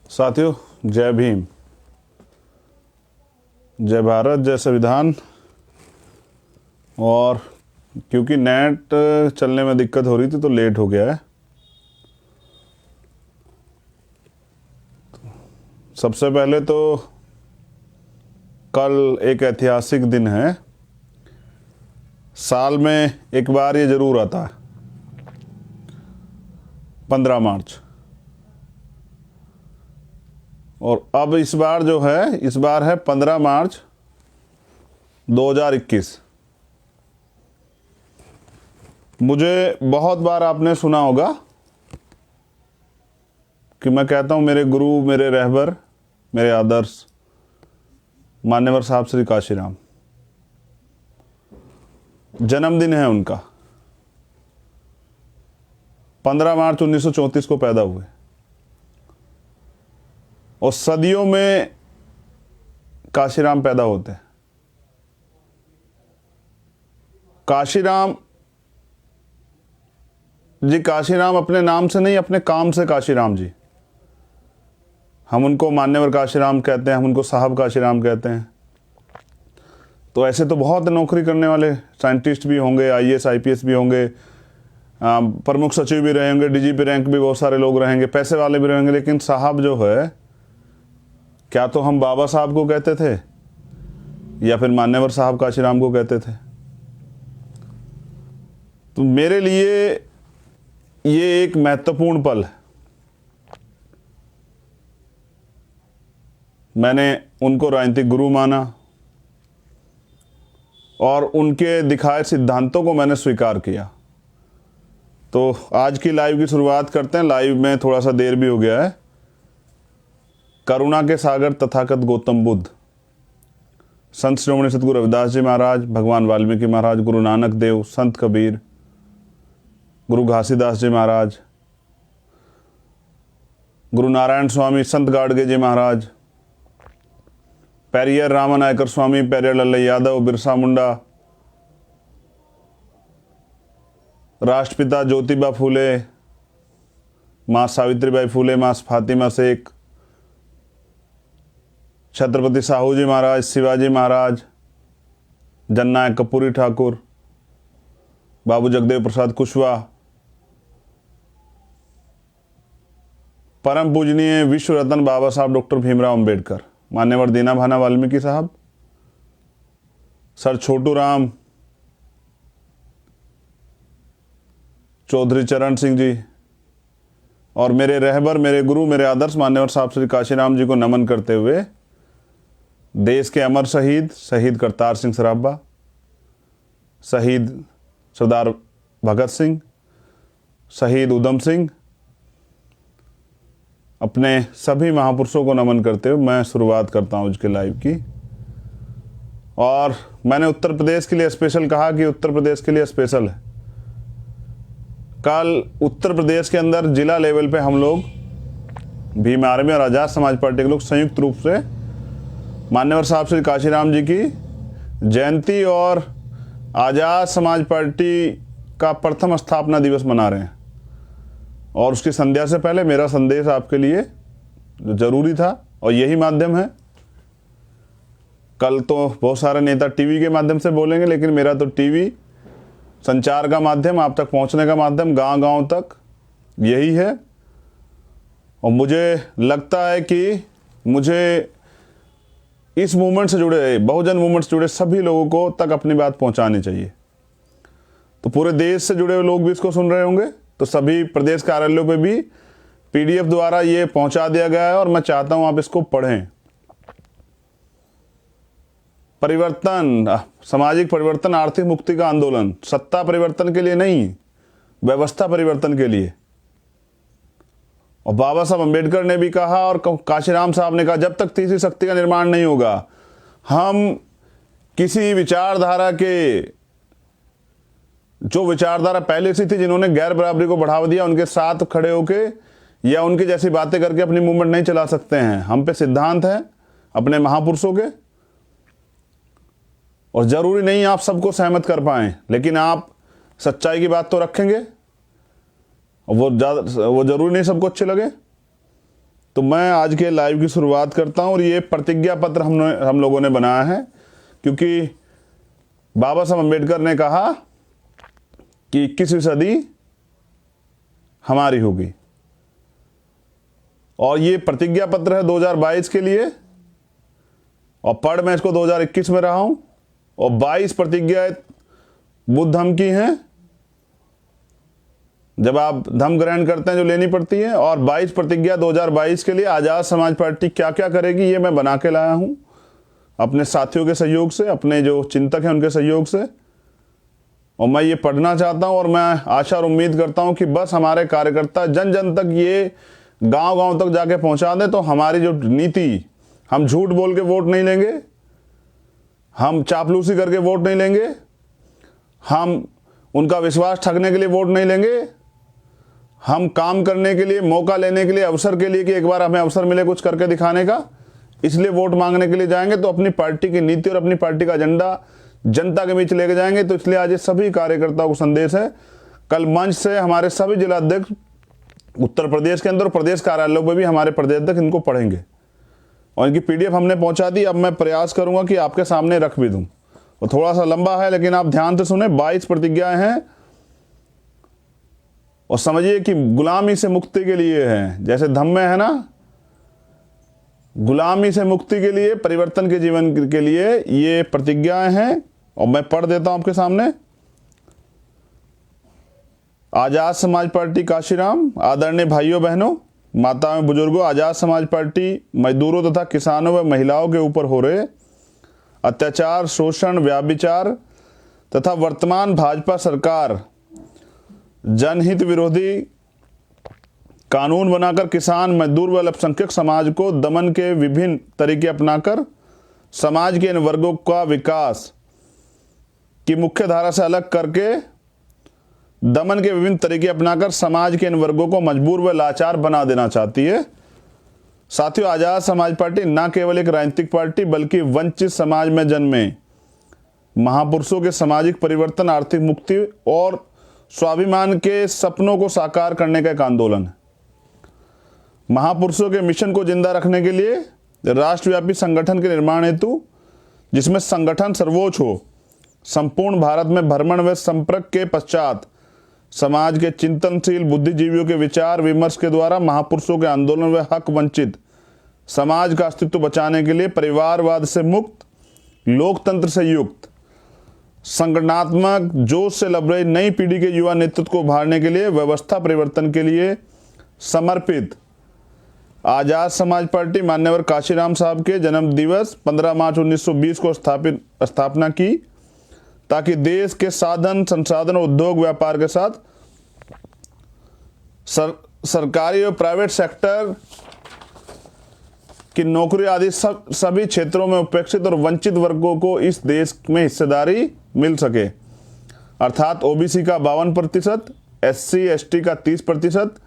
साथियों, जय भीम, जय भारत, जय संविधान। और क्योंकि नेट चलने में दिक्कत हो रही थी तो लेट हो गया है। सबसे पहले तो कल एक ऐतिहासिक दिन है। साल में एक बार ये ज़रूर आता है, 15 मार्च। और अब इस बार जो है, इस बार है 15 मार्च 2021। मुझे बहुत बार आपने सुना होगा कि मैं कहता हूँ मेरे गुरु, मेरे रहबर, मेरे आदर्श मान्यवर साहब श्री काशीराम, जन्मदिन है उनका। 15 मार्च 1934 को पैदा हुए और सदियों में काशीराम पैदा होते हैं। काशीराम जी, काशीराम अपने नाम से नहीं, अपने काम से काशीराम जी। हम उनको मान्यवर काशीराम कहते हैं, हम उनको साहब काशीराम कहते हैं। तो ऐसे तो बहुत नौकरी करने वाले साइंटिस्ट भी होंगे, आईएएस आईपीएस भी होंगे, प्रमुख सचिव भी रहेंगे, डीजीपी रैंक भी बहुत सारे लोग रहेंगे, पैसे वाले भी रहेंगे। लेकिन साहब जो है, क्या तो हम बाबा साहब को कहते थे या फिर मान्यवर साहब काशीराम को कहते थे। तो मेरे लिए ये एक महत्वपूर्ण पल है। मैंने उनको राजनीतिक गुरु माना और उनके दिखाए सिद्धांतों को मैंने स्वीकार किया। तो आज की लाइव की शुरुआत करते हैं। लाइव में थोड़ा सा देर भी हो गया है। करुणा के सागर तथागत गौतम बुद्ध, संत श्रोमणी सतगुरु रविदास जी महाराज, भगवान वाल्मीकि महाराज, गुरु नानक देव, संत कबीर, गुरु घासीदास जी महाराज, गुरु नारायण स्वामी, संत गाडगे जी महाराज, पेरियर रामानायकर स्वामी, पेरियर लल्लई यादव, बिरसा मुंडा, राष्ट्रपिता ज्योतिबा फूले, माँ सावित्रीबाई फूले, माँ फातिमा शेख, छत्रपति साहू जी महाराज, शिवाजी महाराज, जननायक कपूरी ठाकुर, बाबू जगदेव प्रसाद कुशवाहा, परम पूजनीय विश्व रत्न बाबा साहब डॉक्टर भीमराव अंबेडकर, मान्यवर दीना भाना वाल्मीकि साहब, सर छोटू राम चौधरी चरण सिंह जी, और मेरे रहबर, मेरे गुरु, मेरे आदर्श मान्यवर साहब श्री काशीराम जी को नमन करते हुए देश के अमर शहीद, शहीद करतार सिंह सराभा, शहीद सरदार भगत सिंह, शहीद उधम सिंह, अपने सभी महापुरुषों को नमन करते हुए मैं शुरुआत करता हूँ इसके लाइव की। और मैंने उत्तर प्रदेश के लिए स्पेशल कहा कि उत्तर प्रदेश के लिए स्पेशल है। कल उत्तर प्रदेश के अंदर जिला लेवल पे हम लोग भीम आर्मी और आज़ाद समाज पार्टी के लोग संयुक्त रूप से मान्यवर साहब श्री काशीराम जी की जयंती और आज़ाद समाज पार्टी का प्रथम स्थापना दिवस मना रहे हैं। और उसकी संध्या से पहले मेरा संदेश आपके लिए जरूरी था और यही माध्यम है। कल तो बहुत सारे नेता टीवी के माध्यम से बोलेंगे, लेकिन मेरा तो टीवी संचार का माध्यम, आप तक पहुंचने का माध्यम, गांव-गांव तक यही है। और मुझे लगता है कि मुझे इस मूवमेंट से जुड़े, बहुजन मूवमेंट से जुड़े सभी लोगों को तक अपनी बात पहुंचानी चाहिए। तो पूरे देश से जुड़े हुए लोग भी इसको सुन रहे होंगे, तो सभी प्रदेश कार्यालयों पे भी पीडीएफ द्वारा ये पहुंचा दिया गया है और मैं चाहता हूं आप इसको पढ़ें। परिवर्तन, सामाजिक परिवर्तन, आर्थिक मुक्ति का आंदोलन, सत्ता परिवर्तन के लिए नहीं, व्यवस्था परिवर्तन के लिए। और बाबा साहब अम्बेडकर ने भी कहा और काशीराम साहब ने कहा, जब तक तीसरी शक्ति का निर्माण नहीं होगा, हम किसी विचारधारा के, जो विचारधारा पहले से थी, जिन्होंने गैर बराबरी को बढ़ावा दिया, उनके साथ खड़े होके या उनके जैसी बातें करके अपनी मूवमेंट नहीं चला सकते हैं। हम पे सिद्धांत है अपने महापुरुषों के, और जरूरी नहीं आप सबको सहमत कर पाएं, लेकिन आप सच्चाई की बात तो रखेंगे। वो जरूरी नहीं सबको अच्छे लगे। तो मैं आज के लाइव की शुरुआत करता हूं और ये प्रतिज्ञा पत्र हम लोगों ने बनाया है, क्योंकि बाबा साहब अम्बेडकर ने कहा कि 21वीं सदी हमारी होगी, और ये प्रतिज्ञा पत्र है 2022 के लिए, और पढ़ मैं इसको 2021 में रहा हूं, और 22 प्रतिज्ञाएं बुद्ध धम्म की हैं, जब आप धम्म ग्रहण करते हैं जो लेनी पड़ती है, और 22 प्रतिज्ञा 2022 के लिए आज़ाद समाज पार्टी क्या क्या करेगी ये मैं बना के लाया हूं अपने साथियों के सहयोग से, अपने जो चिंतक हैं उनके सहयोग से, और मैं ये पढ़ना चाहता हूं। और मैं आशा और उम्मीद करता हूं कि बस हमारे कार्यकर्ता जन जन तक ये गांव गांव तक जाके पहुंचा दें, तो हमारी जो नीति, हम झूठ बोल के वोट नहीं लेंगे, हम चापलूसी करके वोट नहीं लेंगे, हम उनका विश्वास ठगने के लिए वोट नहीं लेंगे, हम काम करने के लिए, मौका लेने के लिए, अवसर के लिए कि एक बार हमें अवसर मिले कुछ करके दिखाने का, इसलिए वोट मांगने के लिए जाएंगे। तो अपनी पार्टी की नीति और अपनी पार्टी का एजेंडा जनता के बीच लेके जाएंगे। तो इसलिए आज ये सभी कार्यकर्ताओं को संदेश है, कल मंच से हमारे सभी जिलाध्यक्ष उत्तर प्रदेश के अंदर, प्रदेश कार्यालयों में भी हमारे प्रदेश अध्यक्ष इनको पढ़ेंगे, और इनकी PDF हमने पहुंचा दी। अब मैं प्रयास करूंगा कि आपके सामने रख भी दूं, और थोड़ा सा लंबा है लेकिन आप ध्यान से सुने। 22 प्रतिज्ञाएं हैं, और समझिए कि गुलामी से मुक्ति के लिए है, जैसे धम्म में है ना, गुलामी से मुक्ति के लिए, परिवर्तन के जीवन के लिए ये प्रतिज्ञाएं हैं। और मैं पढ़ देता हूं आपके सामने। आजाद समाज पार्टी काशीराम, आदरणीय भाइयों बहनों, माताओं बुजुर्गों, आजाद समाज पार्टी मजदूरों तथा किसानों व महिलाओं के ऊपर हो रहे अत्याचार, शोषण, व्याभिचार तथा वर्तमान भाजपा सरकार जनहित विरोधी कानून बनाकर किसान, मजदूर व अल्पसंख्यक समाज को दमन के विभिन्न तरीके अपनाकर समाज के इन वर्गों का विकास की मुख्य धारा से अलग करके दमन के विभिन्न तरीके अपनाकर समाज के इन वर्गों को मजबूर व लाचार बना देना चाहती है। साथियों, आजाद समाज पार्टी न केवल एक राजनीतिक पार्टी बल्कि वंचित समाज में जन्मे महापुरुषों के सामाजिक परिवर्तन, आर्थिक मुक्ति और स्वाभिमान के सपनों को साकार करने का एक आंदोलन है। महापुरुषों के मिशन को जिंदा रखने के लिए राष्ट्रव्यापी संगठन के निर्माण हेतु, जिसमें संगठन सर्वोच्च हो, संपूर्ण भारत में भ्रमण व संपर्क के पश्चात समाज के चिंतनशील बुद्धिजीवियों के विचार विमर्श के द्वारा महापुरुषों के आंदोलन व हक वंचित समाज का अस्तित्व बचाने के लिए परिवारवाद से मुक्त, लोकतंत्र से युक्त, संगठनात्मक जोश से लबरेज नई पीढ़ी के युवा नेतृत्व को उभारने के लिए, व्यवस्था परिवर्तन के लिए समर्पित आजाद समाज पार्टी मान्यवर काशीराम साहब के जन्म दिवस 15 मार्च 1920 को स्थापना की, ताकि देश के साधन, संसाधन, उद्योग, व्यापार के साथ सरकारी और प्राइवेट सेक्टर की नौकरी आदि सभी क्षेत्रों में उपेक्षित और वंचित वर्गों को इस देश में हिस्सेदारी मिल सके। अर्थात OBC का 52%, SC ST का 30%,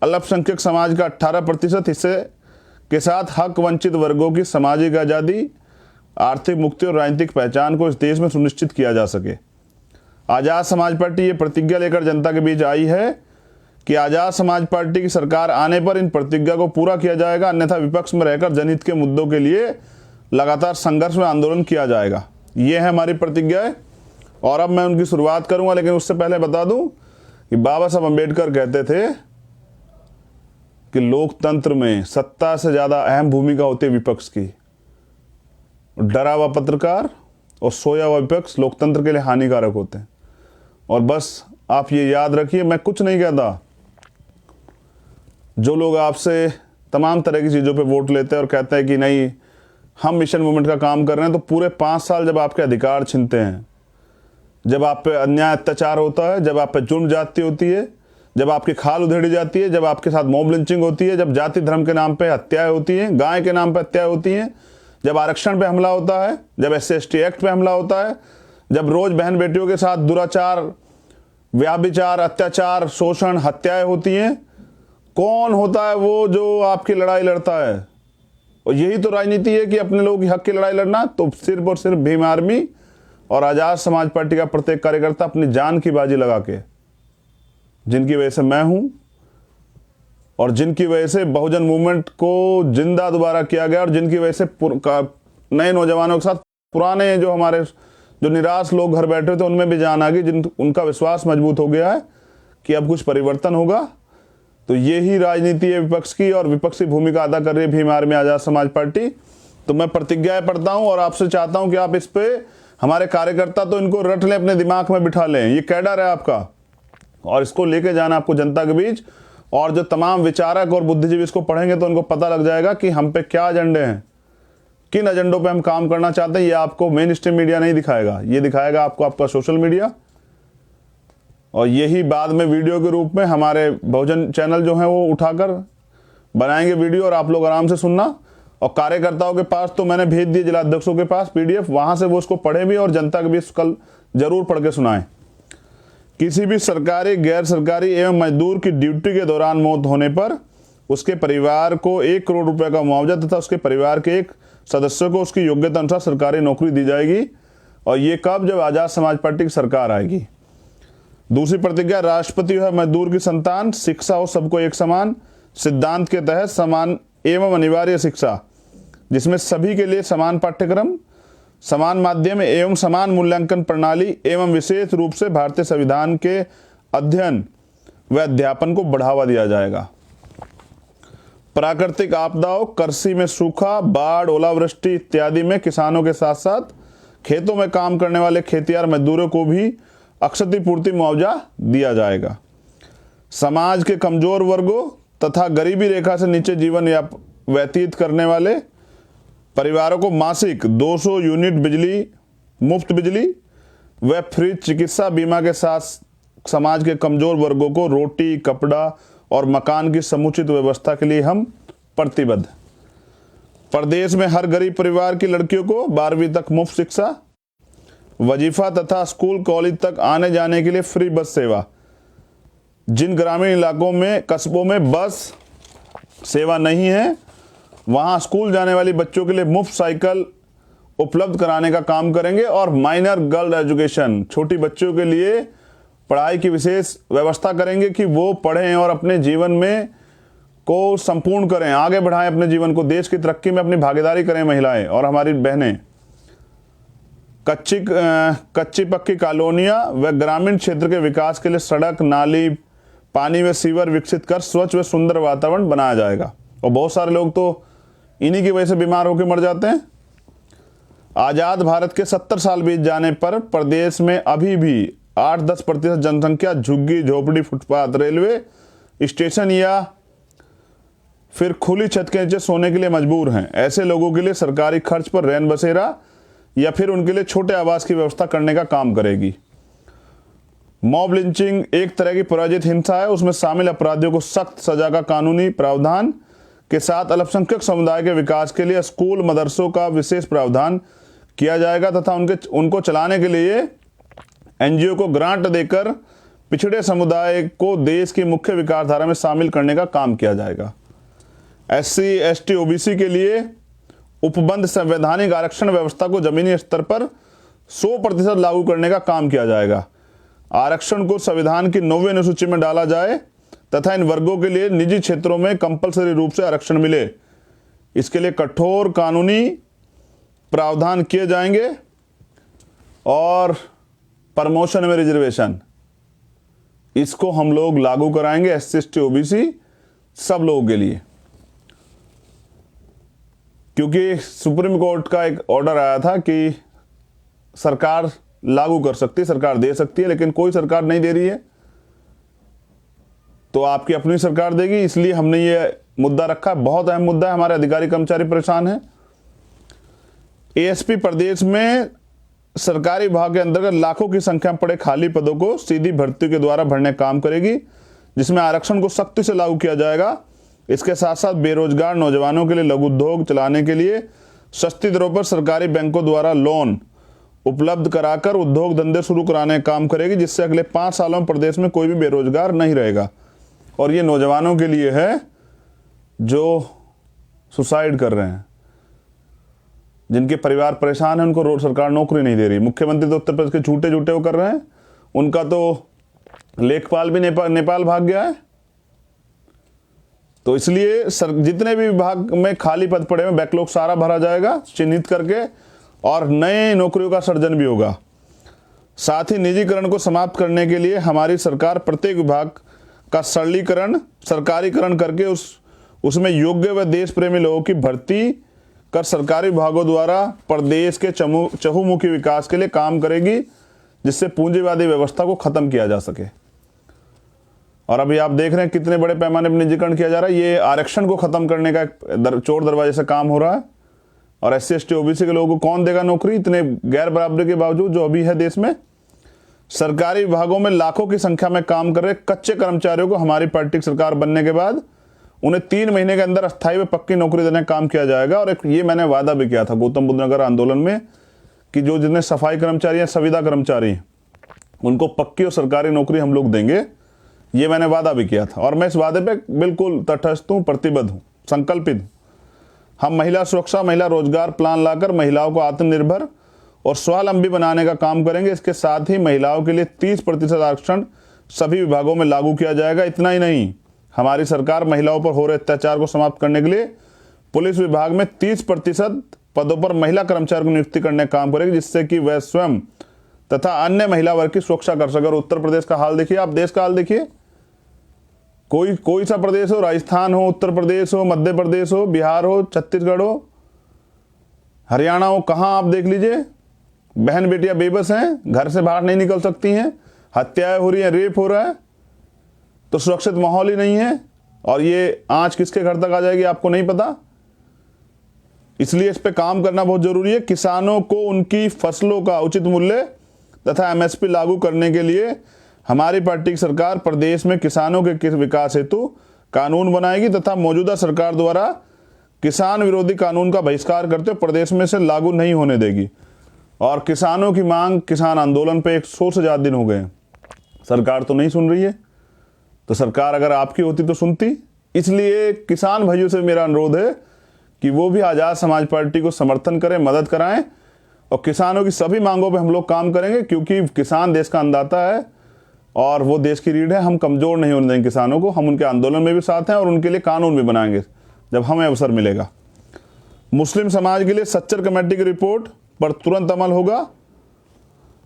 अल्पसंख्यक समाज का 18% हिस्से के साथ हक वंचित वर्गों की सामाजिक आज़ादी, आर्थिक मुक्ति और राजनीतिक पहचान को इस देश में सुनिश्चित किया जा सके। आजाद समाज पार्टी ये प्रतिज्ञा लेकर जनता के बीच आई है कि आजाद समाज पार्टी की सरकार आने पर इन प्रतिज्ञा को पूरा किया जाएगा, अन्यथा विपक्ष में रहकर जनहित के मुद्दों के लिए लगातार संघर्ष में आंदोलन किया जाएगा। ये है हमारी प्रतिज्ञा है, और अब मैं उनकी शुरुआत करूंगा। लेकिन उससे पहले बता दूं कि बाबा साहब अम्बेडकर कहते थे कि लोकतंत्र में सत्ता से ज्यादा अहम भूमिका होती है विपक्ष की। डरा हुआ पत्रकार और सोया हुआ विपक्ष लोकतंत्र के लिए हानिकारक होते हैं। और बस आप ये याद रखिए, मैं कुछ नहीं कहता। जो लोग आपसे तमाम तरह की चीज़ों पे वोट लेते हैं और कहते हैं कि नहीं हम मिशन मूवमेंट का काम कर रहे हैं, तो पूरे 5 साल जब आपके अधिकार छीनते हैं, जब आप पे अन्याय अत्याचार होता है, जब आप पे जुर्म जाती होती है, जब आपकी खाल उधेड़ी जाती है, जब आपके साथ मॉब लिंचिंग होती है, जब जाति धर्म के नाम पे हत्याएं होती हैं, गाय के नाम पे हत्याएं होती हैं, जब आरक्षण पे हमला होता है, जब SC ST एक्ट पे हमला होता है, जब रोज बहन बेटियों के साथ दुराचार, व्याभिचार, अत्याचार, शोषण, हत्याएं होती हैं, कौन होता है वो जो आपकी लड़ाई लड़ता है? और यही तो राजनीति है कि अपने लोगों की हक की लड़ाई लड़ना। तो सिर्फ और सिर्फ भीम आर्मी और आजाद समाज पार्टी का प्रत्येक कार्यकर्ता अपनी जान की बाजी लगा के, जिनकी वजह से मैं हूं, और जिनकी वजह से बहुजन मूवमेंट को जिंदा दोबारा किया गया, और जिनकी वजह से नए नौजवानों के साथ पुराने जो हमारे जो निराश लोग घर बैठे थे उनमें भी जान आ गई, उनका विश्वास मजबूत हो गया है कि अब कुछ परिवर्तन होगा। तो ये ही राजनीति है विपक्ष की, और विपक्षी भूमिका अदा कर रही है भीम आर्मी आज़ाद समाज पार्टी। तो मैं प्रतिज्ञाएं पढ़ता हूं और आपसे चाहता हूं कि आप इस पे, हमारे कार्यकर्ता तो इनको रट लें, अपने दिमाग में बिठा लें, ये कैडर है आपका, और इसको लेके जाना आपको जनता के बीच। और जो तमाम विचारक और बुद्धिजीवी इसको पढ़ेंगे तो उनको पता लग जाएगा कि हम पे क्या एजेंडे हैं, किन एजेंडों पे हम काम करना चाहते हैं। ये आपको मेन स्ट्रीम मीडिया नहीं दिखाएगा, ये दिखाएगा आपको आपका सोशल मीडिया, और यही बाद में वीडियो के रूप में हमारे बहुजन चैनल जो हैं वो उठाकर बनाएंगे वीडियो, और आप लोग आराम से सुनना। और कार्यकर्ताओं के पास तो मैंने भेज दिए जिलाध्यक्षों के पास PDF, वहां से वो उसको पढ़े भी और जनता के बीच कल जरूर पढ़ के सुनाएं। किसी भी सरकारी, गैर सरकारी एवं मजदूर की ड्यूटी के दौरान मौत होने पर उसके परिवार को 1 करोड़ रुपए का मुआवजा तथा उसके परिवार के एक सदस्य को उसकी योग्यता अनुसार सरकारी नौकरी दी जाएगी। और ये कब? जब आजाद समाज पार्टी की सरकार आएगी। दूसरी प्रतिज्ञा, राष्ट्रपति है मजदूर की संतान, शिक्षा हो सबको एक समान सिद्धांत के तहत समान एवं अनिवार्य शिक्षा, जिसमें सभी के लिए समान पाठ्यक्रम, समान माध्यम एवं समान मूल्यांकन प्रणाली एवं विशेष रूप से भारतीय संविधान के अध्ययन व अध्यापन को बढ़ावा दिया जाएगा। प्राकृतिक आपदाओं, कृषि में सूखा, बाढ़, ओलावृष्टि इत्यादि में किसानों के साथ साथ खेतों में काम करने वाले खेतियार मजदूरों को भी क्षतिपूर्ति मुआवजा दिया जाएगा। समाज के कमजोर वर्गों तथा गरीबी रेखा से नीचे जीवन व्यतीत करने वाले परिवारों को मासिक 200 यूनिट बिजली, मुफ्त बिजली व फ्री चिकित्सा बीमा के साथ समाज के कमजोर वर्गों को रोटी, कपड़ा और मकान की समुचित व्यवस्था के लिए हम प्रतिबद्ध। प्रदेश में हर गरीब परिवार की लड़कियों को 12वीं तक मुफ्त शिक्षा, वजीफा तथा स्कूल कॉलेज तक आने जाने के लिए फ्री बस सेवा। जिन ग्रामीण इलाकों में, कस्बों में बस सेवा नहीं है, वहां स्कूल जाने वाली बच्चों के लिए मुफ्त साइकिल उपलब्ध कराने का काम करेंगे। और माइनर गर्ल एजुकेशन, छोटी बच्चों के लिए पढ़ाई की विशेष व्यवस्था करेंगे कि वो पढ़ें और अपने जीवन में को संपूर्ण करें, आगे बढ़ाएं अपने जीवन को, देश की तरक्की में अपनी भागीदारी करें महिलाएं और हमारी बहनें। कच्ची पक्की कॉलोनियां व ग्रामीण क्षेत्र के विकास के लिए सड़क, नाली, पानी व सीवर विकसित कर स्वच्छ व सुंदर वातावरण बनाया जाएगा। और बहुत सारे लोग तो इन्हीं की वजह से बीमार होकर मर जाते हैं। आजाद भारत के 70 साल बीत जाने पर प्रदेश में अभी भी 8-10% जनसंख्या झुग्गी झोपड़ी, फुटपाथ, रेलवे स्टेशन या फिर खुली छत के नीचे सोने के लिए मजबूर हैं। ऐसे लोगों के लिए सरकारी खर्च पर रैन बसेरा या फिर उनके लिए छोटे आवास की व्यवस्था करने का काम करेगी। मॉब लिंचिंग एक तरह की पराजित हिंसा है, उसमें शामिल अपराधियों को सख्त सजा का कानूनी प्रावधान के साथ अल्पसंख्यक समुदाय के विकास के लिए स्कूल, मदरसों का विशेष प्रावधान किया जाएगा तथा उनको चलाने के लिए NGO को ग्रांट देकर पिछड़े समुदाय को देश की मुख्य विकासधारा में शामिल करने का काम किया जाएगा। SC, ST, OBC के लिए उपबंध संवैधानिक आरक्षण व्यवस्था को जमीनी स्तर पर 100% लागू करने का काम किया जाएगा। आरक्षण को संविधान की 9वीं अनुसूची में डाला जाए तथा इन वर्गों के लिए निजी क्षेत्रों में कंपलसरी रूप से आरक्षण मिले, इसके लिए कठोर कानूनी प्रावधान किए जाएंगे। और प्रमोशन में रिजर्वेशन, इसको हम लोग लागू कराएंगे SC, ST, OBC सब लोगों के लिए, क्योंकि सुप्रीम कोर्ट का एक ऑर्डर आया था कि सरकार लागू कर सकती है, सरकार दे सकती है, लेकिन कोई सरकार नहीं दे रही है, तो आपकी अपनी सरकार देगी। इसलिए हमने ये मुद्दा रखा, बहुत अहम मुद्दा है, हमारे अधिकारी कर्मचारी परेशान हैं। ASP प्रदेश में सरकारी विभाग के अंतर्गत लाखों की संख्या में पड़े खाली पदों को सीधी भर्ती के द्वारा भरने का काम करेगी, जिसमें आरक्षण को सख्ती से लागू किया जाएगा। इसके साथ साथ बेरोजगार नौजवानों के लिए लघु उद्योग चलाने के लिए सस्ती दरों पर सरकारी बैंकों द्वारा लोन उपलब्ध कराकर उद्योग धंधे शुरू कराने का काम करेगी, जिससे अगले 5 सालों में प्रदेश में कोई भी बेरोजगार नहीं रहेगा। और ये नौजवानों के लिए है जो सुसाइड कर रहे हैं, जिनके परिवार परेशान हैं, उनको सरकार नौकरी नहीं दे रही। मुख्यमंत्री तो उत्तर प्रदेश के झूठे वो कर रहे हैं, उनका तो लेखपाल भी नेपाल भाग गया है। तो इसलिए जितने भी विभाग में खाली पद पड़े हैं बैकलॉग सारा भरा जाएगा चिन्हित करके, और नए नौकरियों का सृजन भी होगा। साथ ही निजीकरण को समाप्त करने के लिए हमारी सरकार प्रत्येक विभाग का सरलीकरण, सरकारीकरण करके उसमें योग्य व देश प्रेमी लोगों की भर्ती कर सरकारी विभागों द्वारा प्रदेश के चहुमुखी विकास के लिए काम करेगी, जिससे पूंजीवादी व्यवस्था को खत्म किया जा सके। और अभी आप देख रहे हैं कितने बड़े पैमाने पर निजीकरण किया जा रहा है। ये आरक्षण को खत्म करने का एक चोर दरवाजे से काम हो रहा है। और SC ST OBC के लोगों को कौन देगा नौकरी, इतने गैर बराबरी के बावजूद जो अभी है देश में। सरकारी विभागों में लाखों की संख्या में काम कर रहे कच्चे कर्मचारियों को हमारी पार्टी की सरकार बनने के बाद उन्हें 3 महीने के अंदर अस्थायी व पक्की नौकरी देने का काम किया जाएगा। और ये मैंने वादा भी किया था गौतम बुद्ध नगर आंदोलन में कि जो जितने सफाई कर्मचारी हैं, संविदा कर्मचारी हैं, उनको पक्की और सरकारी नौकरी हम लोग देंगे। ये मैंने वादा भी किया था और मैं इस वादे पे बिल्कुल तटस्थ हूँ, प्रतिबद्ध हूँ, संकल्पित हूँ। हम महिला सुरक्षा, महिला रोजगार प्लान लाकर महिलाओं को आत्मनिर्भर और स्वावलंबी बनाने का काम करेंगे। इसके साथ ही महिलाओं के लिए 30% आरक्षण सभी विभागों में लागू किया जाएगा। इतना ही नहीं, हमारी सरकार महिलाओं पर हो रहे अत्याचार को समाप्त करने के लिए पुलिस विभाग में 30% पदों पर महिला कर्मचारी को नियुक्ति करने का काम करेगी, जिससे कि वह स्वयं तथा अन्य महिला वर्ग की सुरक्षा कर सके। और उत्तर प्रदेश का हाल देखिए, आप देश का हाल देखिए, कोई सा प्रदेश हो, राजस्थान हो, उत्तर प्रदेश हो, मध्य प्रदेश हो, बिहार हो, छत्तीसगढ़ हो, हरियाणा हो, कहाँ आप देख लीजिए, बहन बेटियां बेबस हैं, घर से बाहर नहीं निकल सकती हैं, हत्याएं हो रही हैं, रेप हो रहा है, तो सुरक्षित माहौल ही नहीं है। और ये आंच किसके घर तक आ जाएगी आपको नहीं पता। इसलिए इस पे काम करना बहुत जरूरी है। किसानों को उनकी फसलों का उचित मूल्य तथा MSP लागू करने के लिए हमारी पार्टी की सरकार प्रदेश में किसानों के विकास हेतु कानून बनाएगी तथा मौजूदा सरकार द्वारा किसान विरोधी कानून का बहिष्कार करते हुए प्रदेश में से लागू नहीं होने देगी। और किसानों की मांग, किसान आंदोलन पे 100 से ज्यादा दिन हो गए, सरकार तो नहीं सुन रही है। तो सरकार अगर आपकी होती तो सुनती। इसलिए किसान भाइयों से मेरा अनुरोध है कि वो भी आजाद समाज पार्टी को समर्थन करें, मदद कराएं और किसानों की सभी मांगों पे हम लोग काम करेंगे, क्योंकि किसान देश का अन्नदाता है और वो देश की रीढ़ है। हम कमजोर नहीं होने देंगे किसानों को। हम उनके आंदोलन में भी साथ हैं और उनके लिए कानून भी बनाएंगे जब हमें अवसर मिलेगा। मुस्लिम समाज के लिए सच्चर कमेटी की रिपोर्ट पर तुरंत अमल होगा।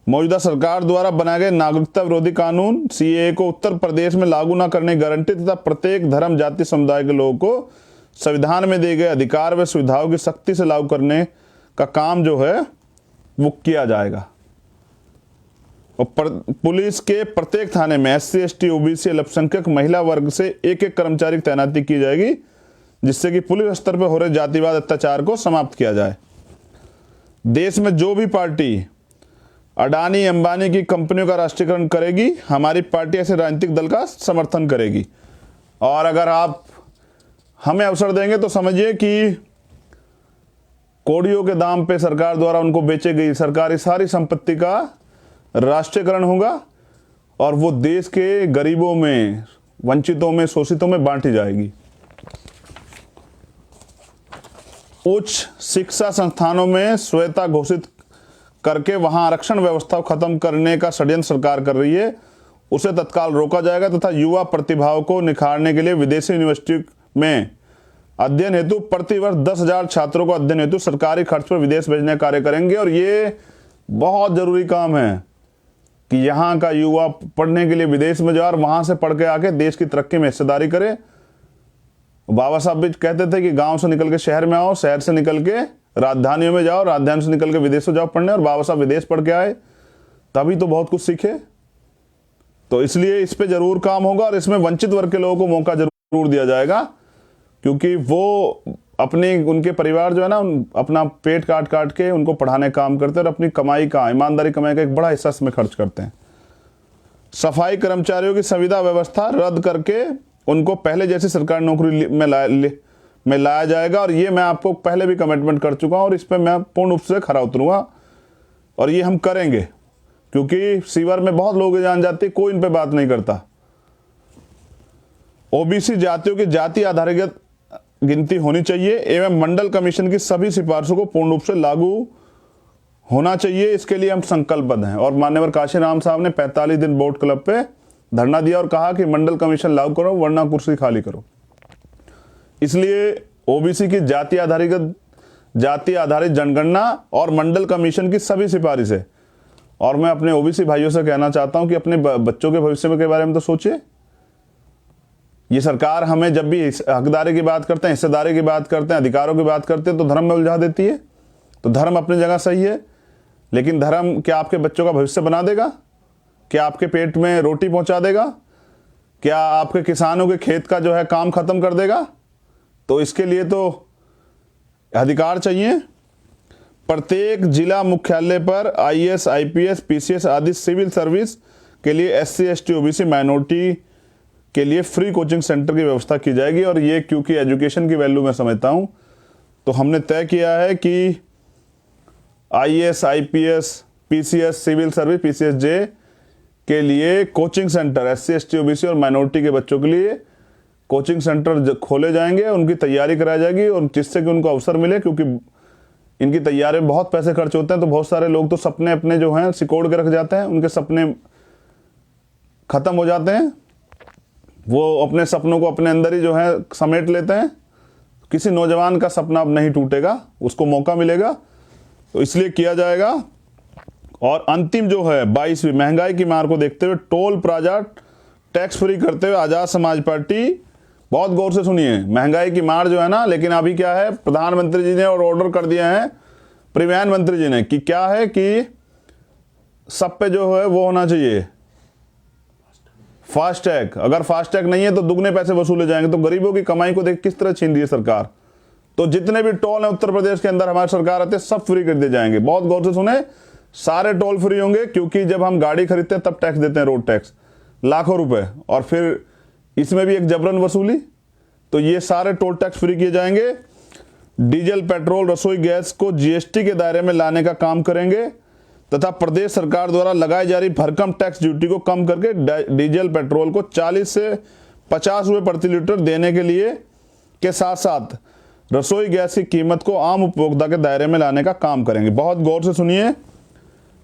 मौजूदा सरकार द्वारा बनाए गए नागरिकता विरोधी कानून CAA को उत्तर प्रदेश में लागू न करने की गारंटी तथा प्रत्येक धर्म, जाति, समुदाय के लोगों को संविधान में दिए गए अधिकार व सुविधाओं की सख्ती से लागू करने का काम जो है वो किया जाएगा। और पुलिस के प्रत्येक थाने में SC ST OBC अल्पसंख्यक महिला वर्ग से एक कर्मचारी की तैनाती की जाएगी, जिससे कि पुलिस स्तर पर हो रहे जातिवाद अत्याचार को समाप्त किया जाए। देश में जो भी पार्टी अडानी अंबानी की कंपनियों का राष्ट्रीयकरण करेगी, हमारी पार्टी ऐसे राजनीतिक दल का समर्थन करेगी। और अगर आप हमें अवसर देंगे तो समझिए कि कौड़ियों के दाम पे सरकार द्वारा उनको बेचे गई सरकारी सारी संपत्ति का राष्ट्रीयकरण होगा और वो देश के गरीबों में, वंचितों में, शोषितों में बांटी जाएगी। उच्च शिक्षा संस्थानों में स्वायत्तता घोषित करके वहां आरक्षण व्यवस्था को खत्म करने का षड्यंत्र सरकार कर रही है, उसे तत्काल रोका जाएगा तथा युवा प्रतिभाओं को निखारने के लिए विदेशी यूनिवर्सिटी में अध्ययन हेतु प्रतिवर्ष 10,000 छात्रों को अध्ययन हेतु सरकारी खर्च पर विदेश भेजने का कार्य करेंगे। और ये बहुत जरूरी काम है कि यहाँ का युवा पढ़ने के लिए विदेश में जाए और वहां से पढ़ के आके देश की तरक्की में हिस्सेदारी करे। बाबा साहब भी कहते थे कि गांव से निकल के शहर में आओ, शहर से निकल के राजधानियों में जाओ, राजधानी से निकल के विदेश में जाओ पढ़ने। और बाबा साहब विदेश पढ़ के आए, तभी तो बहुत कुछ सीखे। तो इसलिए इस पे जरूर काम होगा और इसमें वंचित वर्ग के लोगों को मौका जरूर दिया जाएगा, क्योंकि वो अपने, उनके परिवार जो है ना, अपना पेट काट काट के उनको पढ़ाने का काम करते हैं और अपनी कमाई का, ईमानदारी कमाई का एक बड़ा हिस्सा इसमें खर्च करते हैं। सफाई कर्मचारियों की संविदा व्यवस्था रद्द करके उनको पहले जैसी सरकारी नौकरी में लाया जाएगा। और ये मैं आपको पहले भी कमिटमेंट कर चुका हूं और इस पर मैं पूर्ण रूप से खरा उतरूंगा और ये हम करेंगे, क्योंकि सीवर में बहुत लोग जान जाते, कोई इन पे बात नहीं करता। OBC जातियों की जाति आधारित गिनती होनी चाहिए एवं मंडल कमीशन की सभी सिफारिशों को पूर्ण रूप से लागू होना चाहिए। इसके लिए हम संकल्पबद्ध हैं। और मान्यवर काशीराम साहब ने 45 दिन बोट क्लब पे धरना दिया और कहा कि मंडल कमीशन लागू करो वरना कुर्सी खाली करो। इसलिए ओबीसी की जाति आधारित जनगणना और मंडल कमीशन की सभी सिफारिश है। और मैं अपने ओबीसी भाइयों से कहना चाहता हूं कि अपने बच्चों के भविष्य के बारे में तो सोचिए। ये सरकार हमें जब भी हकदारी की बात करते हैं, हिस्सेदारी की बात करते हैं, अधिकारों की बात करते हैं तो धर्म में उलझा देती है। तो धर्म अपनी जगह सही है, लेकिन धर्म क्या आपके बच्चों का भविष्य बना देगा? क्या आपके पेट में रोटी पहुंचा देगा? क्या आपके किसानों के खेत का जो है काम खत्म कर देगा? तो इसके लिए तो अधिकार चाहिए। प्रत्येक जिला मुख्यालय पर आईएएस, आईपीएस, पीसीएस आदि सिविल सर्विस के लिए एससी, एसटी, ओबीसी, माइनॉरिटी के लिए फ्री कोचिंग सेंटर की व्यवस्था की जाएगी। और ये क्योंकि एजुकेशन की वैल्यू मैं समझता हूं, तो हमने तय किया है कि IAS, IPS, PCS, civil service, PCS J के लिए coaching centre SC, ST, OBC और माइनॉरिटी के बच्चों के लिए कोचिंग सेंटर खोले जाएंगे, उनकी तैयारी कराई जाएगी और जिससे कि उनको अवसर मिले। क्योंकि इनकी तैयारी में बहुत पैसे खर्च होते हैं, तो बहुत सारे लोग तो सपने अपने जो हैं सिकोड़ के रख जाते हैं, उनके सपने खत्म हो जाते हैं, वो अपने सपनों को अपने अंदर ही जो है समेट लेते हैं। किसी नौजवान का सपना अब नहीं टूटेगा, उसको मौका मिलेगा, तो इसलिए किया जाएगा। और अंतिम जो है 22वीं महंगाई की मार को देखते हुए टोल प्लाजा टैक्स फ्री करते हुए आजाद समाज पार्टी, बहुत गौर से सुनिए, महंगाई की मार जो है ना, लेकिन अभी क्या है, प्रधानमंत्री जी ने और ऑर्डर कर दिया है परिवहन मंत्री जी ने कि क्या है कि सब पे जो है वो होना चाहिए फास्टैग। अगर फास्टैग नहीं है तो दुगने पैसे वसूले जाएंगे। तो गरीबों की कमाई को देख किस तरह छीन रही है सरकार। तो जितने भी टोल है उत्तर प्रदेश के अंदर हमारी सरकार आते हैं सब फ्री कर दिए जाएंगे। बहुत गौर से सुने, सारे टोल फ्री होंगे, क्योंकि जब हम गाड़ी खरीदते हैं तब टैक्स देते हैं, रोड टैक्स लाखों रुपए, और फिर इसमें भी एक जबरन वसूली। तो ये सारे टोल टैक्स फ्री किए जाएंगे। डीजल, पेट्रोल, रसोई गैस को जीएसटी के दायरे में लाने का काम करेंगे तथा प्रदेश सरकार द्वारा लगाई जा रही भरकम टैक्स ड्यूटी को कम करके डीजल, पेट्रोल को 40 से 50 रुपए प्रति लीटर देने के लिए के साथ साथ रसोई गैस की कीमत को आम उपभोक्ता के दायरे में लाने का काम करेंगे। बहुत गौर से सुनिए,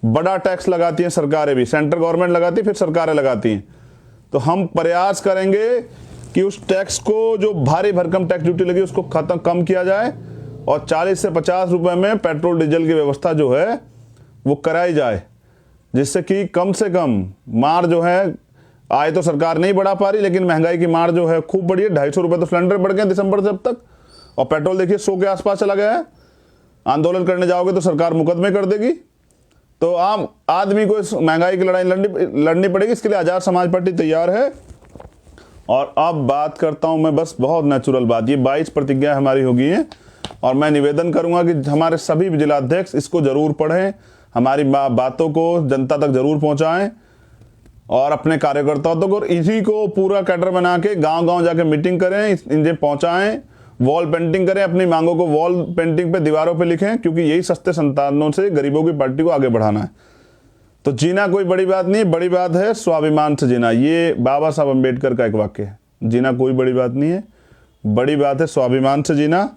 बड़ा टैक्स लगाती हैं सरकारें भी, सेंट्रल गवर्नमेंट लगाती है, फिर सरकारें लगाती हैं। तो हम प्रयास करेंगे कि उस टैक्स को, जो भारी भरकम टैक्स ड्यूटी लगी, उसको कम किया जाए और 40 से 50 रुपए में पेट्रोल डीजल की व्यवस्था जो है वो कराई जाए, जिससे कि कम से कम मार जो है, आय तो सरकार नहीं बढ़ा पा रही, लेकिन महंगाई की मार जो है खूब बढ़ी है। 250 रुपए तो सिलेंडर बढ़ गए दिसंबर से अब तक, और पेट्रोल देखिए 100 के आसपास चला गया है। आंदोलन करने जाओगे तो सरकार मुकदमे कर देगी। तो आम आदमी को इस महंगाई की लड़ाई लड़नी पड़ेगी। इसके लिए आजाद समाज पार्टी तैयार है। और अब बात करता हूं मैं, बस बहुत नेचुरल बात, ये 22 प्रतिज्ञा हमारी हो गई है, और मैं निवेदन करूंगा कि हमारे सभी जिलाध्यक्ष इसको जरूर पढ़ें, हमारी बातों को जनता तक जरूर पहुंचाएं और अपने कार्यकर्ताओं तक, और इसी को पूरा कैडर बना के गांव गांव जाके मीटिंग करें, इन्हें पहुंचाएं, वॉल पेंटिंग करें, अपनी मांगों को वॉल पेंटिंग पे दीवारों पे लिखें, क्योंकि यही सस्ते संसाधनों से गरीबों की पार्टी को आगे बढ़ाना है। तो जीना कोई बड़ी बात नहीं, बड़ी बात है स्वाभिमान से जीना। ये बाबा साहब अम्बेडकर का एक वाक्य है। जीना कोई बड़ी बात नहीं है, बड़ी बात है स्वाभिमान से जीना।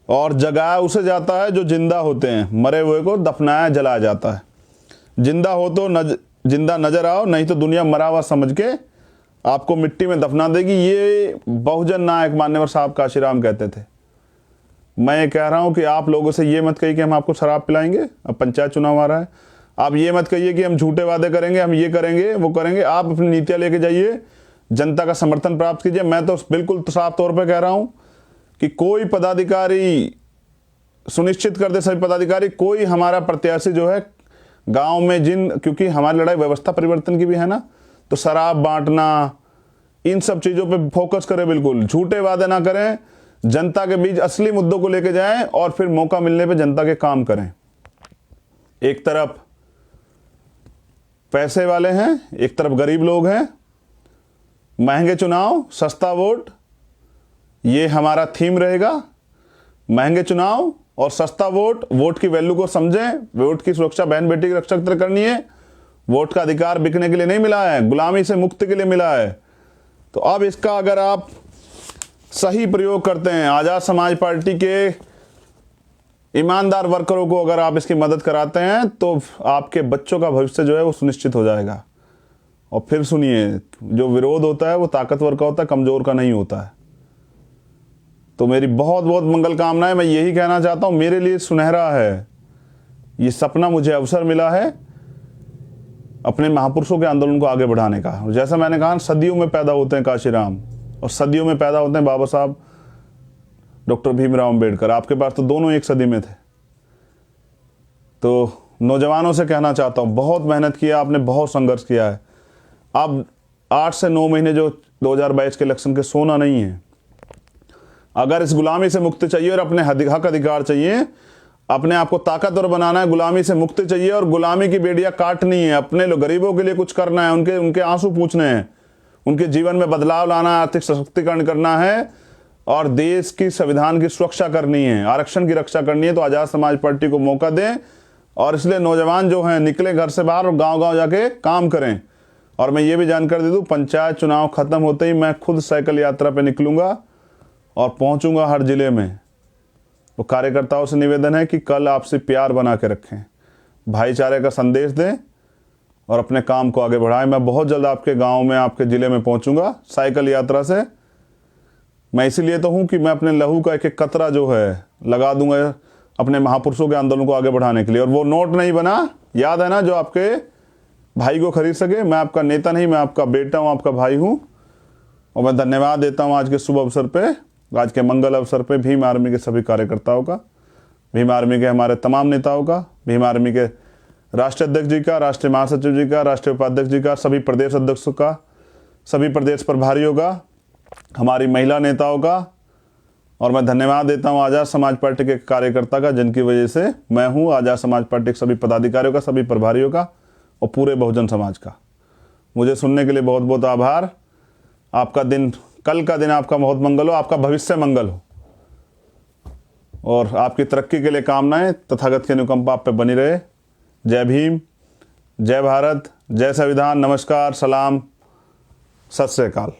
और जगाया उसे जाता है जो जिंदा होते हैं, मरे हुए को दफनाया जलाया जाता है। जिंदा हो तो जिंदा नजर आओ, नहीं तो दुनिया मरा हुआ समझ के आपको मिट्टी में दफना देगी। ये बहुजन नायक मान्यवर साहब काशीराम कहते थे। मैं ये कह रहा हूं कि आप लोगों से ये मत कहिए कि हम आपको शराब पिलाएंगे, अब पंचायत चुनाव आ रहा है। आप ये मत कहिए कि हम झूठे वादे करेंगे, हम ये करेंगे वो करेंगे। आप अपनी नीतियां लेके जाइए, जनता का समर्थन प्राप्त कीजिए। मैं तो बिल्कुल साफ तौर पर कह रहा हूं कि कोई पदाधिकारी सुनिश्चित कर दे, सभी पदाधिकारी, कोई हमारा प्रत्याशी जो है गांव में क्योंकि हमारी लड़ाई व्यवस्था परिवर्तन की भी है ना, तो शराब बांटना, इन सब चीजों पे फोकस करें, बिल्कुल झूठे वादे ना करें, जनता के बीच असली मुद्दों को लेके जाएं और फिर मौका मिलने पे जनता के काम करें। एक तरफ पैसे वाले हैं, एक तरफ गरीब लोग हैं। महंगे चुनाव, सस्ता वोट, ये हमारा थीम रहेगा। महंगे चुनाव और सस्ता वोट, वोट की वैल्यू को समझें, वोट की सुरक्षा बहन बेटी की रक्षा करनी है। वोट का अधिकार बिकने के लिए नहीं मिला है, गुलामी से मुक्ति के लिए मिला है। तो अब इसका अगर आप सही प्रयोग करते हैं, आजाद समाज पार्टी के ईमानदार वर्करों को अगर आप इसकी मदद कराते हैं, तो आपके बच्चों का भविष्य जो है वो सुनिश्चित हो जाएगा। और फिर सुनिए, जो विरोध होता है वो ताकतवर का होता है, कमजोर का नहीं होता है। तो मेरी बहुत बहुत मंगल कामनाएं। मैं यही कहना चाहता हूं, मेरे लिए सुनहरा है ये सपना, मुझे अवसर मिला है अपने महापुरुषों के आंदोलन को आगे बढ़ाने का। और जैसा मैंने कहा, सदियों में पैदा होते हैं काशीराम और सदियों में पैदा होते हैं बाबा साहब डॉक्टर भीमराव अंबेडकर। आपके पास तो दोनों एक सदी में थे। तो नौजवानों से कहना चाहता हूं, बहुत मेहनत किया आपने, बहुत संघर्ष किया है। अब 8 से 9 महीने जो 2022 के इलेक्शन के सोना नहीं है। अगर इस गुलामी से मुक्ति चाहिए और अपने हक अधिकार चाहिए, अपने आप को ताकतवर बनाना है, गुलामी से मुक्ति चाहिए और गुलामी की बेड़ियां काटनी है, अपने लोग गरीबों के लिए कुछ करना है, उनके आंसू पूछने हैं, उनके जीवन में बदलाव लाना, आर्थिक सशक्तिकरण करना है और देश की संविधान की सुरक्षा करनी है, आरक्षण की रक्षा करनी है, तो आजाद समाज पार्टी को मौका दें। और इसलिए नौजवान जो हैं निकले घर से बाहर और गांव-गांव जाके काम करें। और मैं ये भी जानकारी दे दूं, पंचायत चुनाव खत्म होते ही मैं खुद साइकिल यात्रा पे निकलूंगा और पहुंचूंगा हर जिले में। तो कार्यकर्ताओं से निवेदन है कि कल आपसे प्यार बना के रखें, भाईचारे का संदेश दें और अपने काम को आगे बढ़ाएं। मैं बहुत जल्द आपके गांव में, आपके ज़िले में पहुंचूंगा साइकिल यात्रा से। मैं इसीलिए तो हूं कि मैं अपने लहू का एक एक कतरा जो है लगा दूंगा अपने महापुरुषों के आंदोलन को आगे बढ़ाने के लिए। और वो नोट नहीं बना, याद है ना, जो आपके भाई को खरीद सके। मैं आपका नेता नहीं, मैं आपका बेटा हूँ, आपका भाई हूँ। और मैं धन्यवाद देता हूँ आज के शुभ अवसर पे, आज के मंगल अवसर पे भीम आर्मी के सभी कार्यकर्ताओं का, भीम आर्मी के हमारे तमाम नेताओं का, भीम आर्मी के राष्ट्रीय अध्यक्ष जी का, राष्ट्रीय महासचिव जी का, राष्ट्रीय उपाध्यक्ष जी का, सभी प्रदेश अध्यक्षों का, सभी प्रदेश प्रभारियों का, हमारी महिला नेताओं का। और मैं धन्यवाद देता हूँ आज़ाद समाज पार्टी के कार्यकर्ता का, जिनकी वजह से मैं हूँ, आज़ाद समाज पार्टी के सभी पदाधिकारियों का, सभी प्रभारियों का और पूरे बहुजन समाज का। मुझे सुनने के लिए बहुत बहुत आभार। आपका दिन, कल का दिन आपका बहुत मंगल हो, आपका भविष्य मंगल हो और आपकी तरक्की के लिए कामनाएं। तथागत की अनुकंपा आप पे बनी रहे। जय भीम, जय भारत, जय संविधान, नमस्कार, सलाम, सत श्री अकाल।